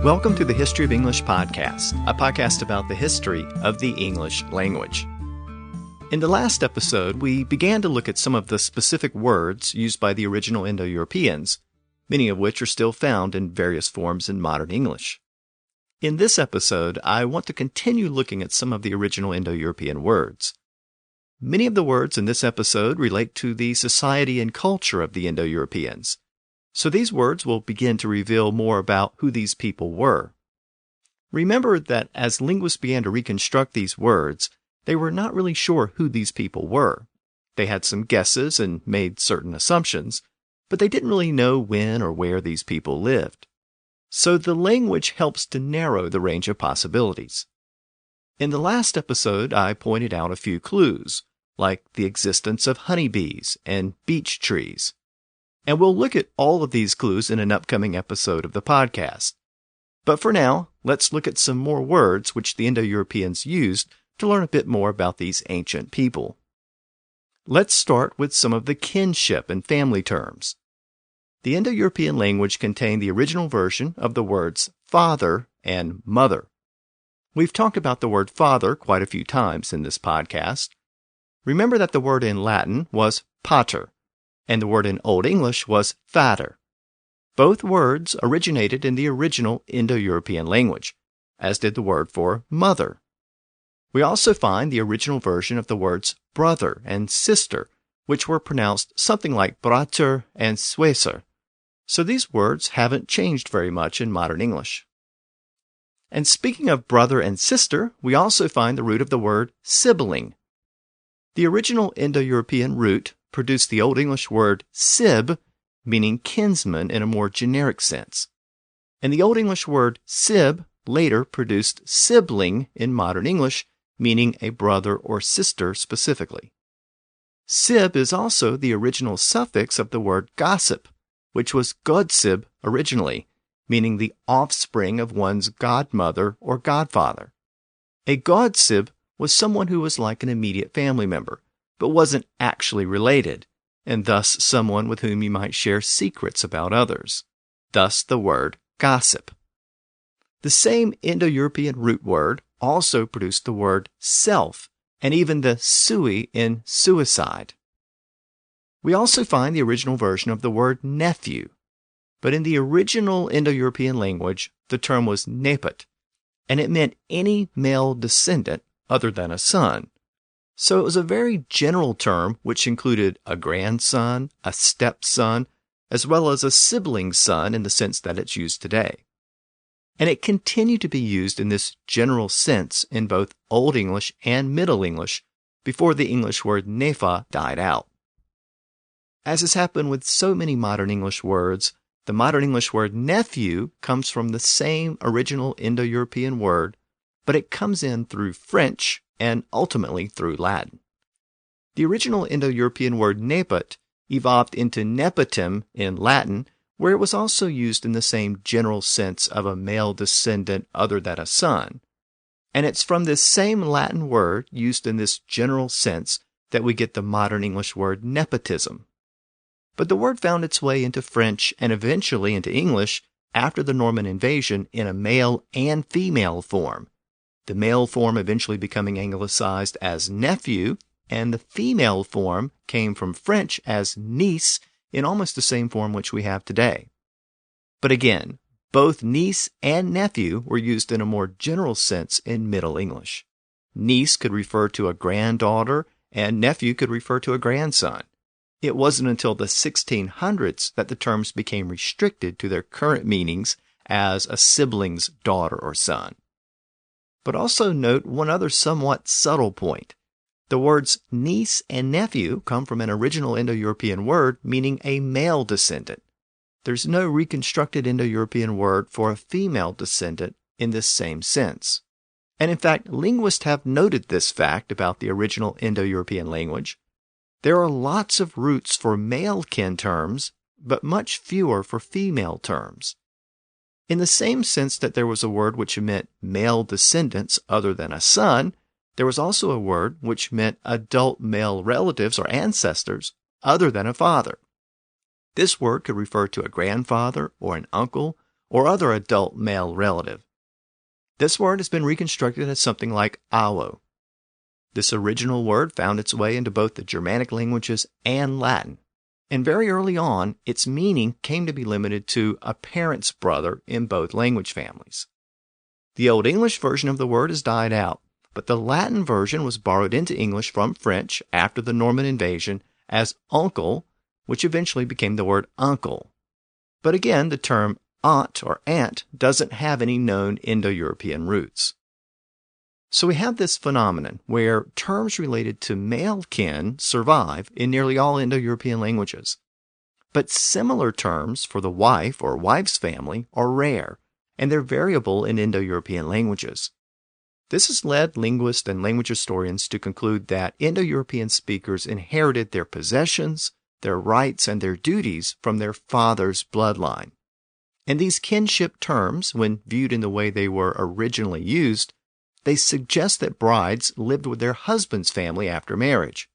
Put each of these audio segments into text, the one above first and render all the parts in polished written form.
Welcome to the History of English podcast, a podcast about the history of the English language. In the last episode, we began to look at some of the specific words used by the original Indo-Europeans, many of which are still found in various forms in modern English. In this episode, I want to continue looking at some of the original Indo-European words. Many of the words in this episode relate to the society and culture of the Indo-Europeans. So these words will begin to reveal more about who these people were. Remember that as linguists began to reconstruct these words, they were not really sure who these people were. They had some guesses and made certain assumptions, but they didn't really know when or where these people lived. So the language helps to narrow the range of possibilities. In the last episode, I pointed out a few clues, like the existence of honeybees and beech trees. And we'll look at all of these clues in an upcoming episode of the podcast. But for now, let's look at some more words which the Indo-Europeans used to learn a bit more about these ancient people. Let's start with some of the kinship and family terms. The Indo-European language contained the original version of the words father and mother. We've talked about the word father quite a few times in this podcast. Remember that the word in Latin was pater, and the word in Old English was vader. Both words originated in the original Indo-European language, as did the word for mother. We also find the original version of the words brother and sister, which were pronounced something like brater and zuster. So these words haven't changed very much in modern English. And speaking of brother and sister, we also find the root of the word sibling. The original Indo-European root produced the Old English word sib, meaning kinsman in a more generic sense. And the Old English word sib later produced sibling in modern English, meaning a brother or sister specifically. Sib is also the original suffix of the word gossip, which was godsib originally, meaning the offspring of one's godmother or godfather. A godsib was someone who was like an immediate family member, but wasn't actually related, and thus someone with whom you might share secrets about others. Thus the word gossip. The same Indo-European root word also produced the word self, and even the sui in suicide. We also find the original version of the word nephew, but in the original Indo-European language, the term was nepot, and it meant any male descendant other than a son. So it was a very general term which included a grandson, a stepson, as well as a sibling son in the sense that it's used today. And it continued to be used in this general sense in both Old English and Middle English before the English word nepha died out. As has happened with so many modern English words, the modern English word nephew comes from the same original Indo-European word, but it comes in through French and ultimately through Latin. The original Indo-European word nepot evolved into nepotem in Latin, where it was also used in the same general sense of a male descendant other than a son. And it's from this same Latin word used in this general sense that we get the modern English word nepotism. But the word found its way into French and eventually into English after the Norman invasion in a male and female form. The male form eventually becoming anglicized as nephew, and the female form came from French as niece in almost the same form which we have today. But again, both niece and nephew were used in a more general sense in Middle English. Niece could refer to a granddaughter, and nephew could refer to a grandson. It wasn't until the 1600s that the terms became restricted to their current meanings as a sibling's daughter or son. But also note one other somewhat subtle point. The words niece and nephew come from an original Indo-European word meaning a male descendant. There's no reconstructed Indo-European word for a female descendant in this same sense. And in fact, linguists have noted this fact about the original Indo-European language. There are lots of roots for male kin terms, but much fewer for female terms. In the same sense that there was a word which meant male descendants other than a son, there was also a word which meant adult male relatives or ancestors other than a father. This word could refer to a grandfather or an uncle or other adult male relative. This word has been reconstructed as something like awo. This original word found its way into both the Germanic languages and Latin, and very early on, its meaning came to be limited to a parent's brother in both language families. The Old English version of the word has died out, but the Latin version was borrowed into English from French after the Norman invasion as uncle, which eventually became the word uncle. But again, the term aunt or aunt doesn't have any known Indo-European roots. So we have this phenomenon where terms related to male kin survive in nearly all Indo-European languages. But similar terms for the wife or wife's family are rare, and they're variable in Indo-European languages. This has led linguists and language historians to conclude that Indo-European speakers inherited their possessions, their rights, and their duties from their father's bloodline. And these kinship terms, when viewed in the way they were originally used, they suggest that brides lived with their husband's family after marriage.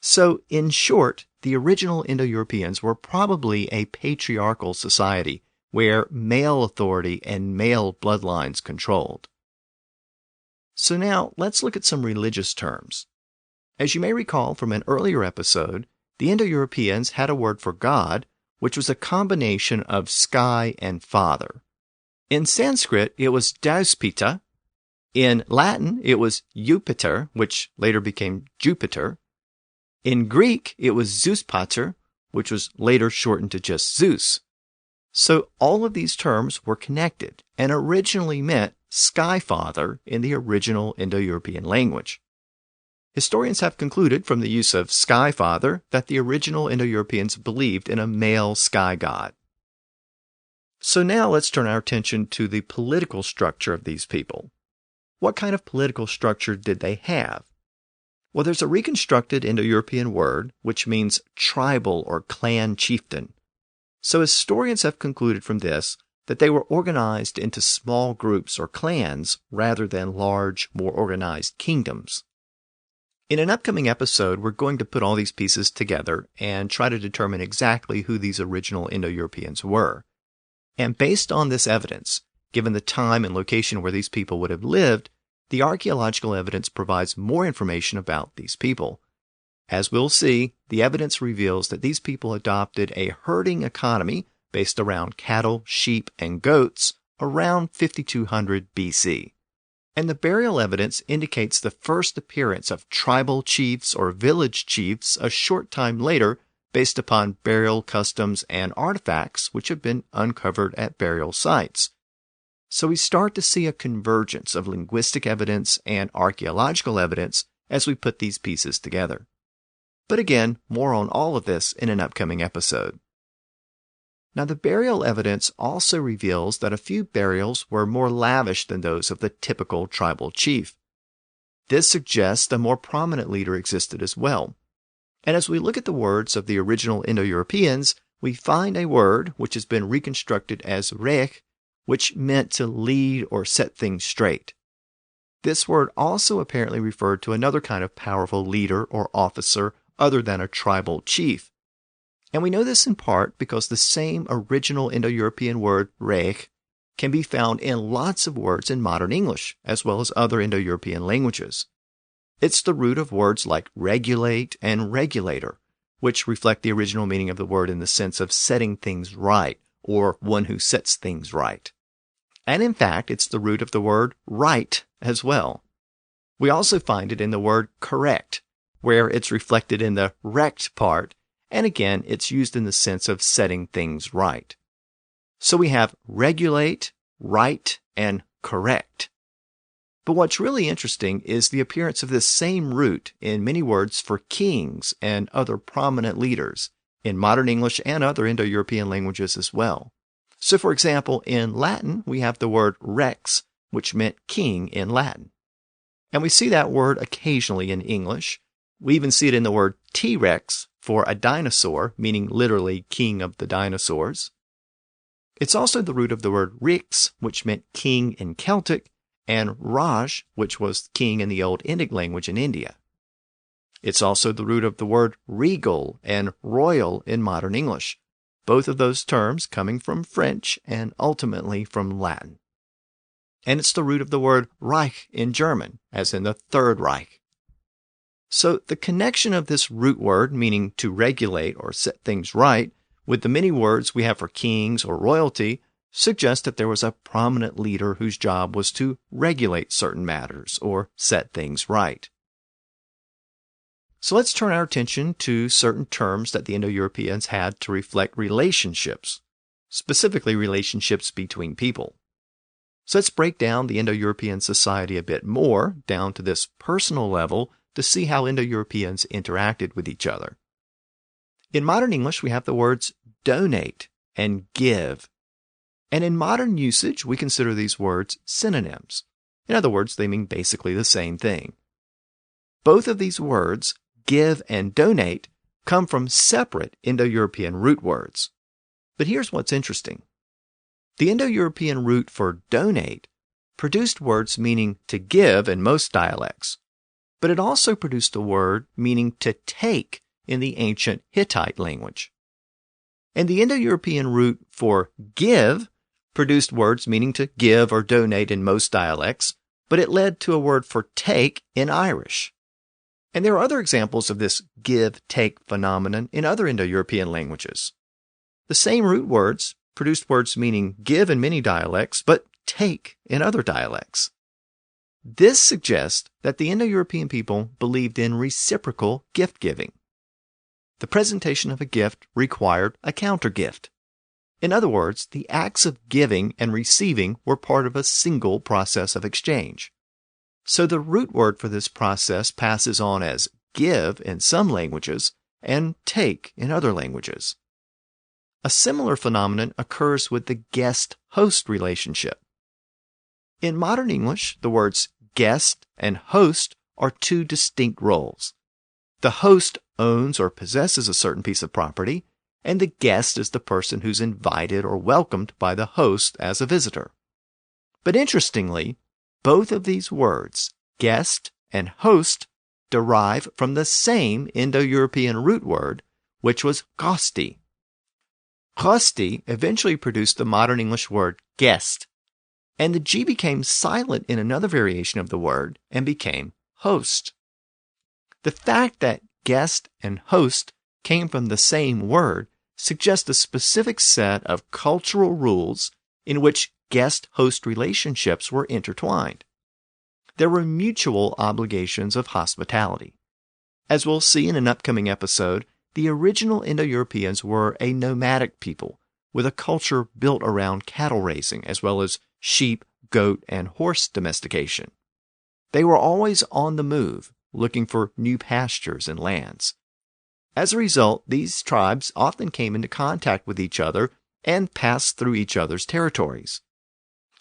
So, in short, the original Indo-Europeans were probably a patriarchal society where male authority and male bloodlines controlled. So now, let's look at some religious terms. As you may recall from an earlier episode, the Indo-Europeans had a word for God, which was a combination of sky and father. In Sanskrit, it was Dauspita. In Latin, it was Jupiter, which later became Jupiter. In Greek, it was Zeuspater, which was later shortened to just Zeus. So all of these terms were connected and originally meant Sky Father in the original Indo-European language. Historians have concluded from the use of Sky Father that the original Indo-Europeans believed in a male sky god. So now let's turn our attention to the political structure of these people. What kind of political structure did they have? Well, there's a reconstructed Indo-European word which means tribal or clan chieftain. So historians have concluded from this that they were organized into small groups or clans rather than large, more organized kingdoms. In an upcoming episode, we're going to put all these pieces together and try to determine exactly who these original Indo-Europeans were. And based on this evidence, given the time and location where these people would have lived, the archaeological evidence provides more information about these people. As we'll see, the evidence reveals that these people adopted a herding economy based around cattle, sheep, and goats around 5200 BC. And the burial evidence indicates the first appearance of tribal chiefs or village chiefs a short time later based upon burial customs and artifacts which have been uncovered at burial sites. So we start to see a convergence of linguistic evidence and archaeological evidence as we put these pieces together. But again, more on all of this in an upcoming episode. Now, the burial evidence also reveals that a few burials were more lavish than those of the typical tribal chief. This suggests a more prominent leader existed as well. And as we look at the words of the original Indo-Europeans, we find a word which has been reconstructed as rech, which meant to lead or set things straight. This word also apparently referred to another kind of powerful leader or officer other than a tribal chief. And we know this in part because the same original Indo-European word, rech, can be found in lots of words in modern English, as well as other Indo-European languages. It's the root of words like regulate and regulator, which reflect the original meaning of the word in the sense of setting things right, or one who sets things right. And in fact, it's the root of the word right as well. We also find it in the word correct, where it's reflected in the rect part, and again, it's used in the sense of setting things right. So we have regulate, right, and correct. But what's really interesting is the appearance of this same root in many words for kings and other prominent leaders in modern English and other Indo-European languages as well. So for example, in Latin, we have the word rex, which meant king in Latin. And we see that word occasionally in English. We even see it in the word T-Rex for a dinosaur, meaning literally king of the dinosaurs. It's also the root of the word rix, which meant king in Celtic, and Raj, which was king in the Old Indic language in India. It's also the root of the word regal and royal in modern English, both of those terms coming from French and ultimately from Latin. And it's the root of the word Reich in German, as in the Third Reich. So the connection of this root word, meaning to regulate or set things right, with the many words we have for kings or royalty, suggests that there was a prominent leader whose job was to regulate certain matters or set things right. So let's turn our attention to certain terms that the Indo-Europeans had to reflect relationships, specifically relationships between people. So let's break down the Indo-European society a bit more, down to this personal level, to see how Indo-Europeans interacted with each other. In modern English, we have the words donate and give. And in modern usage, we consider these words synonyms. In other words, they mean basically the same thing. Both of these words, give and donate, come from separate Indo-European root words. But here's what's interesting. The Indo-European root for donate produced words meaning to give in most dialects, but it also produced a word meaning to take in the ancient Hittite language. And the Indo-European root for give produced words meaning to give or donate in most dialects, but it led to a word for take in Irish. And there are other examples of this give-take phenomenon in other Indo-European languages. The same root words produced words meaning give in many dialects, but take in other dialects. This suggests that the Indo-European people believed in reciprocal gift-giving. The presentation of a gift required a counter-gift. In other words, the acts of giving and receiving were part of a single process of exchange. So the root word for this process passes on as give in some languages and take in other languages. A similar phenomenon occurs with the guest-host relationship. In modern English, the words guest and host are two distinct roles. The host owns or possesses a certain piece of property, and the guest is the person who's invited or welcomed by the host as a visitor. But interestingly, both of these words, guest and host, derive from the same Indo-European root word, which was gosti. Gosti eventually produced the modern English word guest, and the G became silent in another variation of the word and became host. The fact that guest and host came from the same word suggests a specific set of cultural rules in which guest-host relationships were intertwined. There were mutual obligations of hospitality. As we'll see in an upcoming episode, the original Indo-Europeans were a nomadic people with a culture built around cattle raising as well as sheep, goat, and horse domestication. They were always on the move, looking for new pastures and lands. As a result, these tribes often came into contact with each other and passed through each other's territories.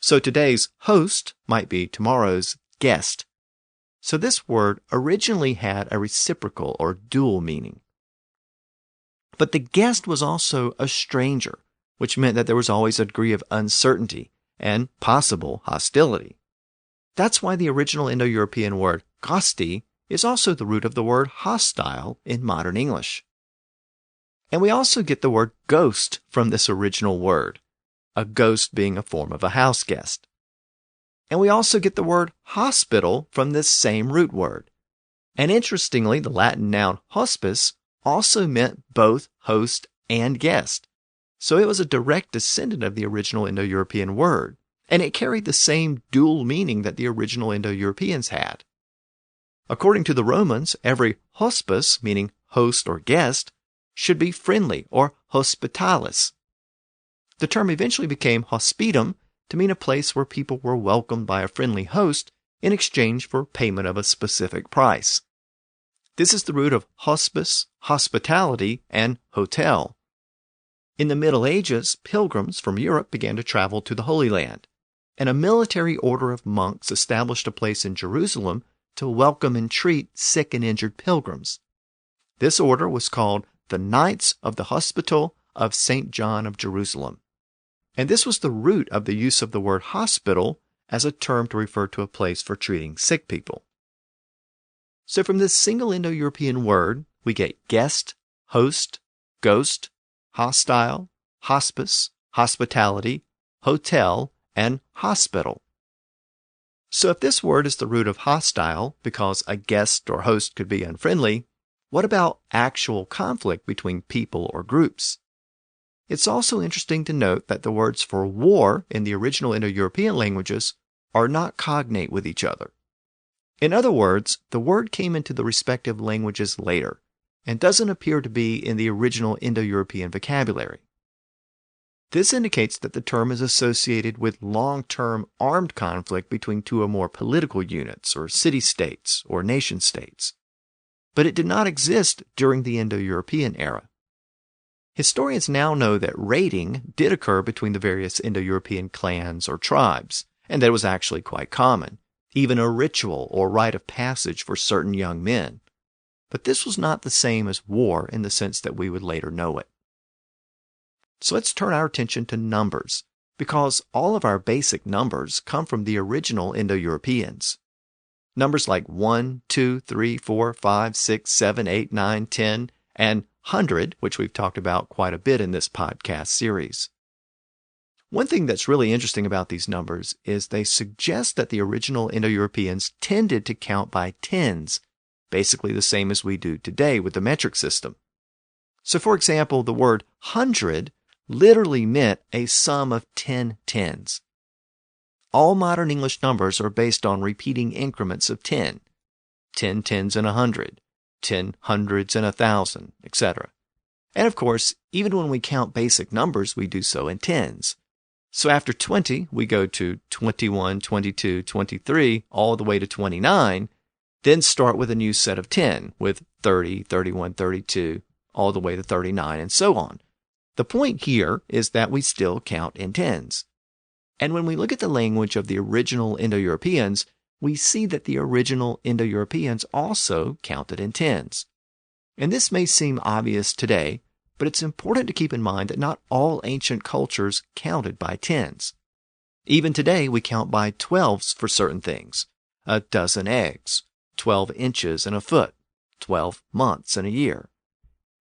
So today's host might be tomorrow's guest. So this word originally had a reciprocal or dual meaning. But the guest was also a stranger, which meant that there was always a degree of uncertainty and possible hostility. That's why the original Indo-European word gosti is also the root of the word hostile in modern English. And we also get the word ghost from this original word, a ghost being a form of a house guest. And we also get the word hospital from this same root word. And interestingly, the Latin noun hospice also meant both host and guest. So it was a direct descendant of the original Indo-European word, and it carried the same dual meaning that the original Indo-Europeans had. According to the Romans, every hospice, meaning host or guest, should be friendly or hospitalis. The term eventually became hospitum to mean a place where people were welcomed by a friendly host in exchange for payment of a specific price. This is the root of hospice, hospitality, and hotel. In the Middle Ages, pilgrims from Europe began to travel to the Holy Land, and a military order of monks established a place in Jerusalem to welcome and treat sick and injured pilgrims. This order was called the Knights of the Hospital of St. John of Jerusalem. And this was the root of the use of the word hospital as a term to refer to a place for treating sick people. So from this single Indo-European word, we get guest, host, ghost, hostile, hospice, hospitality, hotel, and hospital. So if this word is the root of hostile because a guest or host could be unfriendly, what about actual conflict between people or groups? It's also interesting to note that the words for war in the original Indo-European languages are not cognate with each other. In other words, the word came into the respective languages later and doesn't appear to be in the original Indo-European vocabulary. This indicates that the term is associated with long-term armed conflict between two or more political units or city-states or nation-states. But it did not exist during the Indo-European era. Historians now know that raiding did occur between the various Indo-European clans or tribes, and that it was actually quite common, even a ritual or rite of passage for certain young men. But this was not the same as war in the sense that we would later know it. So let's turn our attention to numbers, because all of our basic numbers come from the original Indo-Europeans. Numbers like 1, 2, 3, 4, 5, 6, 7, 8, 9, 10, and 100, which we've talked about quite a bit in this podcast series. One thing that's really interesting about these numbers is they suggest that the original Indo-Europeans tended to count by tens, basically the same as we do today with the metric system. So for example, the word 100 literally meant a sum of 10 tens. All modern English numbers are based on repeating increments of 10, 10 tens and 100, 10 hundreds and 1,000, etc. And of course, even when we count basic numbers, we do so in tens. So after 20, we go to 21, 22, 23, all the way to 29, then start with a new set of 10, with 30, 31, 32, all the way to 39, and so on. The point here is that we still count in tens. And when we look at the language of the original Indo-Europeans, we see that the original Indo-Europeans also counted in tens. And this may seem obvious today, but it's important to keep in mind that not all ancient cultures counted by tens. Even today, we count by 12s for certain things. A dozen eggs, 12 inches in a foot, 12 months in a year.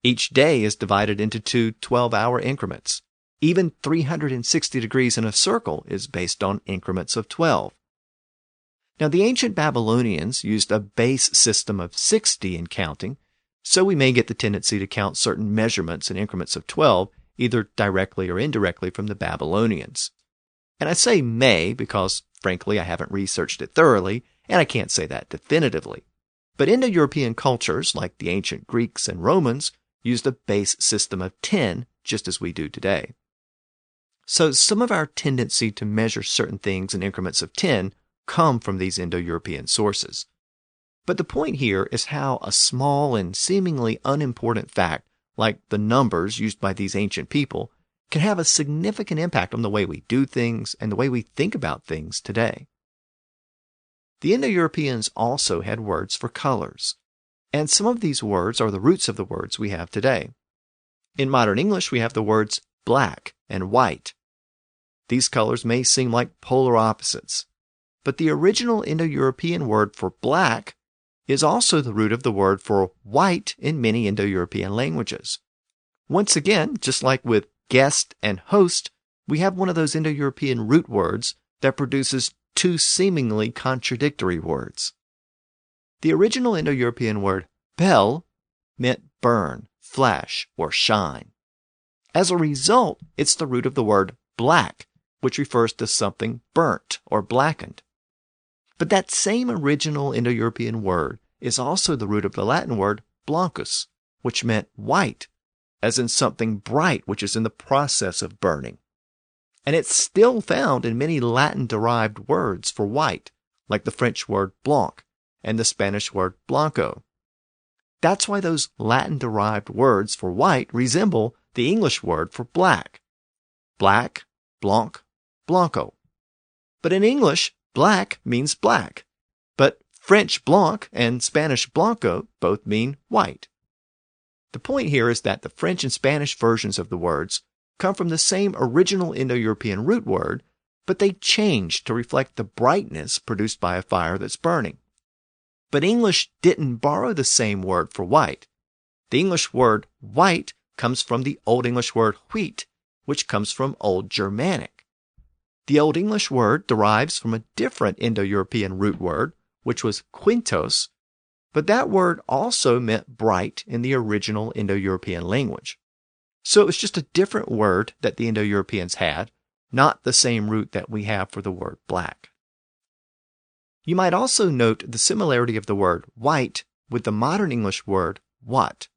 Each day is divided into two 12-hour increments. Even 360 degrees in a circle is based on increments of 12. Now, the ancient Babylonians used a base system of 60 in counting, so we may get the tendency to count certain measurements in increments of 12, either directly or indirectly from the Babylonians. And I say may because, frankly, I haven't researched it thoroughly, and I can't say that definitively. But Indo-European cultures, like the ancient Greeks and Romans, used a base system of 10, just as we do today. So some of our tendency to measure certain things in increments of 10 come from these Indo-European sources. But the point here is how a small and seemingly unimportant fact, like the numbers used by these ancient people, can have a significant impact on the way we do things and the way we think about things today. The Indo-Europeans also had words for colors, and some of these words are the roots of the words we have today. In modern English, we have the words black and white. These colors may seem like polar opposites, but the original Indo-European word for black is also the root of the word for white in many Indo-European languages. Once again, just like with guest and host, we have one of those Indo-European root words that produces two seemingly contradictory words. The original Indo-European word bel meant burn, flash, or shine. As a result, it's the root of the word black, which refers to something burnt or blackened. But that same original Indo-European word is also the root of the Latin word blancus, which meant white, as in something bright which is in the process of burning. And it's still found in many Latin-derived words for white, like the French word blanc and the Spanish word blanco. That's why those Latin-derived words for white resemble the English word for black. Black, blanc, blanco. But in English, black means black. But French blanc and Spanish blanco both mean white. The point here is that the French and Spanish versions of the words come from the same original Indo-European root word, but they changed to reflect the brightness produced by a fire that's burning. But English didn't borrow the same word for white. The English word white comes from the Old English word wheat, which comes from Old Germanic. The Old English word derives from a different Indo-European root word, which was quintos, but that word also meant bright in the original Indo-European language. So it was just a different word that the Indo-Europeans had, not the same root that we have for the word black. You might also note the similarity of the word white with the modern English word what.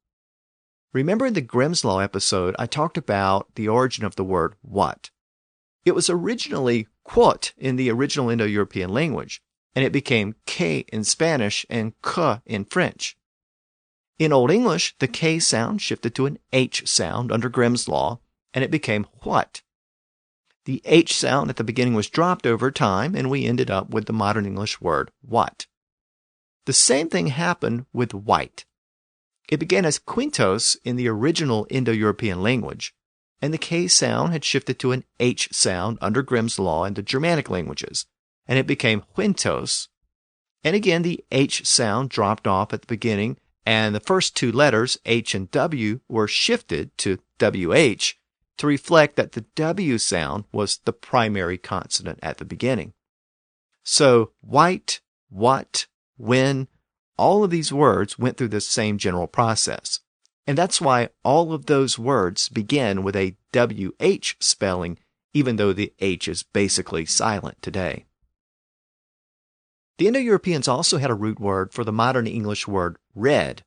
Remember in the Grimm's Law episode, I talked about the origin of the word what. It was originally quot in the original Indo-European language, and it became que in Spanish and que in French. In Old English, the K sound shifted to an H sound under Grimm's Law, and it became what. The H sound at the beginning was dropped over time, and we ended up with the modern English word what. The same thing happened with white. It began as quintos in the original Indo-European language, and the K sound had shifted to an H sound under Grimm's Law in the Germanic languages, and it became quintos. And again, the H sound dropped off at the beginning, and the first two letters, H and W, were shifted to WH to reflect that the W sound was the primary consonant at the beginning. So white, what, when, all of these words went through the same general process. And that's why all of those words begin with a WH spelling, even though the H is basically silent today. The Indo-Europeans also had a root word for the modern English word red,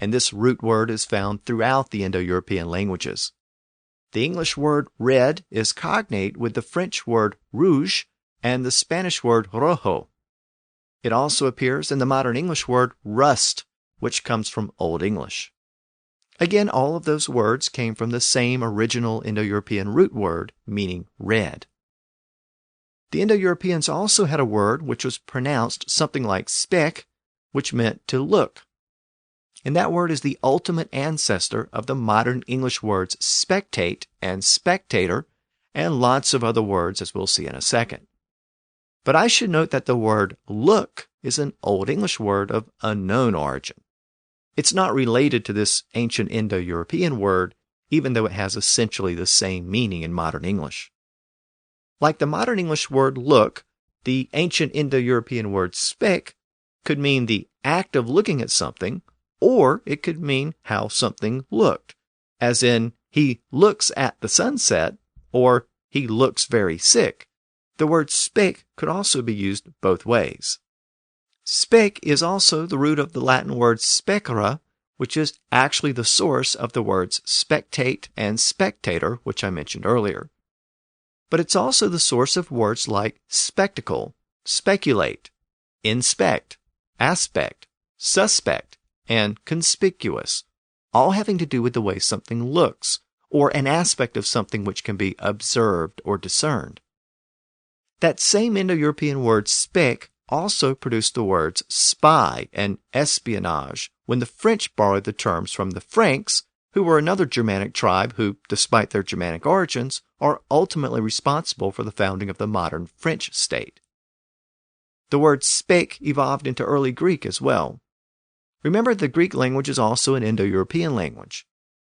and this root word is found throughout the Indo-European languages. The English word red is cognate with the French word rouge and the Spanish word rojo. It also appears in the modern English word rust, which comes from Old English. Again, all of those words came from the same original Indo-European root word, meaning red. The Indo-Europeans also had a word which was pronounced something like spek, which meant to look. And that word is the ultimate ancestor of the modern English words spectate and spectator, and lots of other words, as we'll see in a second. But I should note that the word look is an Old English word of unknown origin. It's not related to this ancient Indo-European word, even though it has essentially the same meaning in modern English. Like the modern English word look, the ancient Indo-European word spek could mean the act of looking at something, or it could mean how something looked, as in, he looks at the sunset, or he looks very sick. The word spek could also be used both ways. Spek is also the root of the Latin word specere, which is actually the source of the words spectate and spectator, which I mentioned earlier. But it's also the source of words like spectacle, speculate, inspect, aspect, suspect, and conspicuous, all having to do with the way something looks, or an aspect of something which can be observed or discerned. That same Indo-European word spek also produced the words spy and espionage when the French borrowed the terms from the Franks, who were another Germanic tribe who, despite their Germanic origins, are ultimately responsible for the founding of the modern French state. The word spek evolved into early Greek as well. Remember, the Greek language is also an Indo-European language.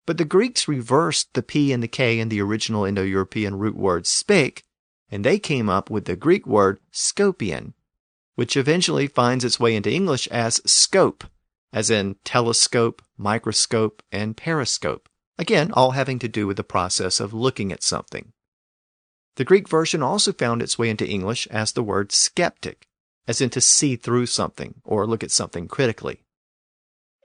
But the Greeks reversed the P and the K in the original Indo-European root word spek, and they came up with the Greek word scopian, which eventually finds its way into English as scope, as in telescope, microscope, and periscope, again, all having to do with the process of looking at something. The Greek version also found its way into English as the word skeptic, as in to see through something or look at something critically.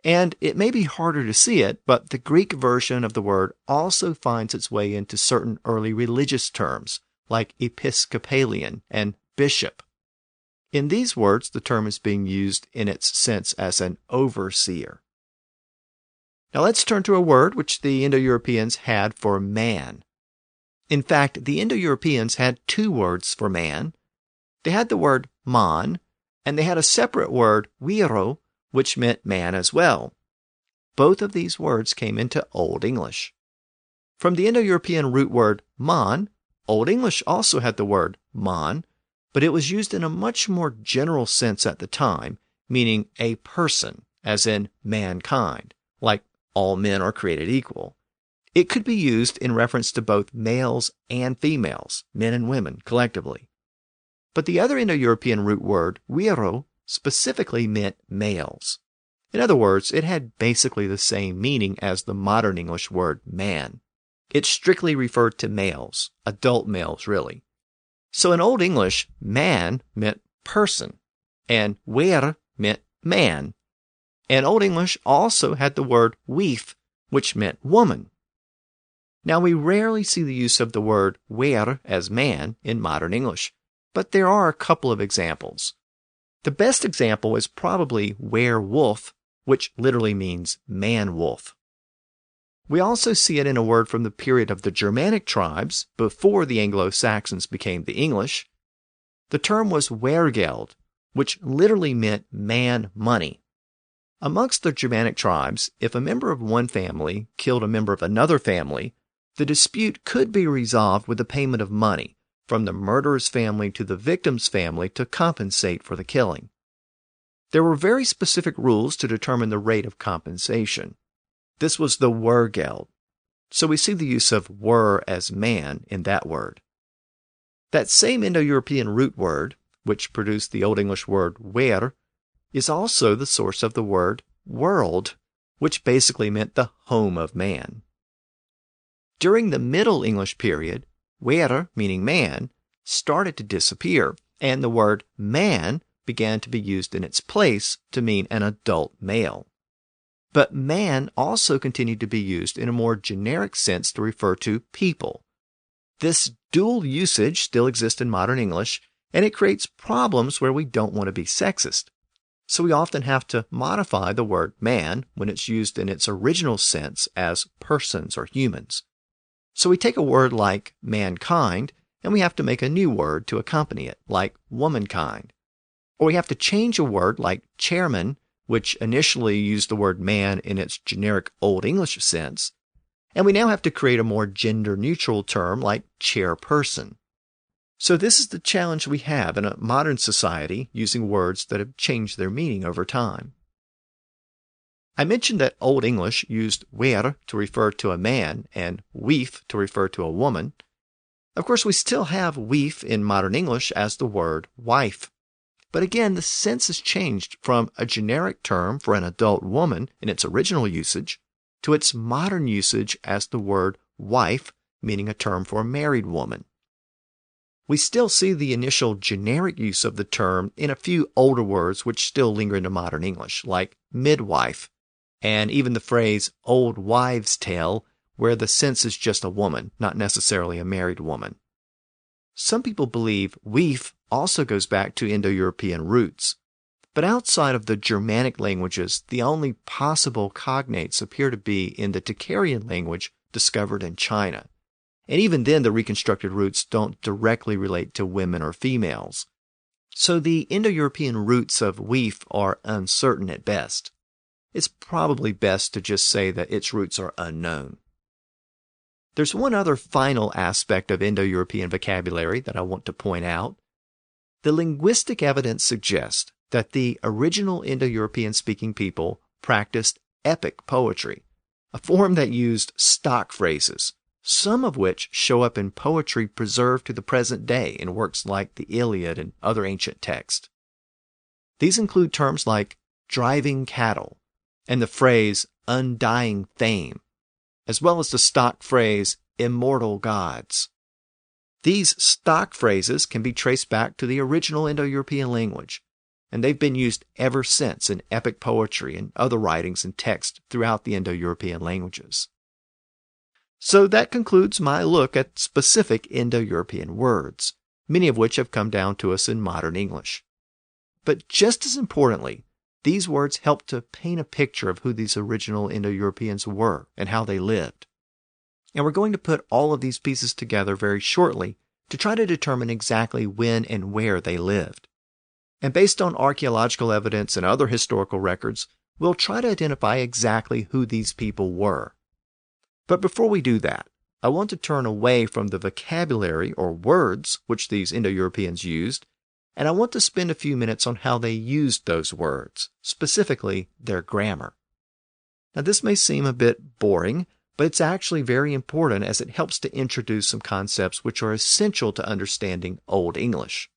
And it may be harder to see it, but the Greek version of the word also finds its way into certain early religious terms, like Episcopalian and bishop. In these words, the term is being used in its sense as an overseer. Now let's turn to a word which the Indo-Europeans had for man. In fact, the Indo-Europeans had two words for man. They had the word man, and they had a separate word, wiro, which meant man as well. Both of these words came into Old English. From the Indo-European root word man, Old English also had the word man, but it was used in a much more general sense at the time, meaning a person, as in mankind, like all men are created equal. It could be used in reference to both males and females, men and women, collectively. But the other Indo-European root word, wero, specifically meant males. In other words, it had basically the same meaning as the modern English word man. It strictly referred to males, adult males really. So in Old English, man meant person, and wer meant man. And Old English also had the word weef, which meant woman. Now we rarely see the use of the word wer as man in modern English, but there are a couple of examples. The best example is probably werewolf, which literally means man-wolf. We also see it in a word from the period of the Germanic tribes, before the Anglo-Saxons became the English. The term was wergeld, which literally meant man-money. Amongst the Germanic tribes, if a member of one family killed a member of another family, the dispute could be resolved with the payment of money from the murderer's family to the victim's family to compensate for the killing. There were very specific rules to determine the rate of compensation. This was the wergeld, so we see the use of wer as man in that word. That same Indo-European root word, which produced the Old English word wer, is also the source of the word world, which basically meant the home of man. During the Middle English period, wer, meaning man, started to disappear, and the word man began to be used in its place to mean an adult male. But man also continued to be used in a more generic sense to refer to people. This dual usage still exists in modern English, and it creates problems where we don't want to be sexist. So we often have to modify the word man when it's used in its original sense as persons or humans. So we take a word like mankind, and we have to make a new word to accompany it, like womankind. Or we have to change a word like chairman, which initially used the word man in its generic Old English sense, and we now have to create a more gender-neutral term like chairperson. So this is the challenge we have in a modern society using words that have changed their meaning over time. I mentioned that Old English used wer to refer to a man and weef to refer to a woman. Of course, we still have weef in modern English as the word wife. But again, the sense has changed from a generic term for an adult woman in its original usage to its modern usage as the word wife, meaning a term for a married woman. We still see the initial generic use of the term in a few older words which still linger into modern English, like midwife, and even the phrase old wives' tale, where the sense is just a woman, not necessarily a married woman. Some people believe weef also goes back to Indo-European roots, but outside of the Germanic languages, the only possible cognates appear to be in the Tocharian language discovered in China. And even then, the reconstructed roots don't directly relate to women or females. So the Indo-European roots of weef are uncertain at best. It's probably best to just say that its roots are unknown. There's one other final aspect of Indo-European vocabulary that I want to point out. The linguistic evidence suggests that the original Indo-European speaking people practiced epic poetry, a form that used stock phrases, some of which show up in poetry preserved to the present day in works like the Iliad and other ancient texts. These include terms like driving cattle and the phrase undying fame, as well as the stock phrase immortal gods. These stock phrases can be traced back to the original Indo-European language, and they've been used ever since in epic poetry and other writings and texts throughout the Indo-European languages. So that concludes my look at specific Indo-European words, many of which have come down to us in modern English. But just as importantly, these words help to paint a picture of who these original Indo-Europeans were and how they lived. And we're going to put all of these pieces together very shortly to try to determine exactly when and where they lived. And based on archaeological evidence and other historical records, we'll try to identify exactly who these people were. But before we do that, I want to turn away from the vocabulary or words which these Indo-Europeans used, and I want to spend a few minutes on how they used those words, specifically their grammar. Now this may seem a bit boring, but it's actually very important as it helps to introduce some concepts which are essential to understanding Old English.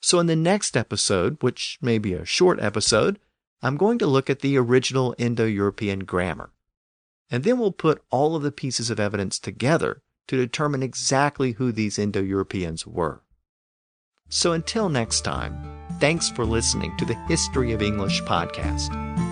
So in the next episode, which may be a short episode, I'm going to look at the original Indo-European grammar. And then we'll put all of the pieces of evidence together to determine exactly who these Indo-Europeans were. So until next time, thanks for listening to the History of English podcast.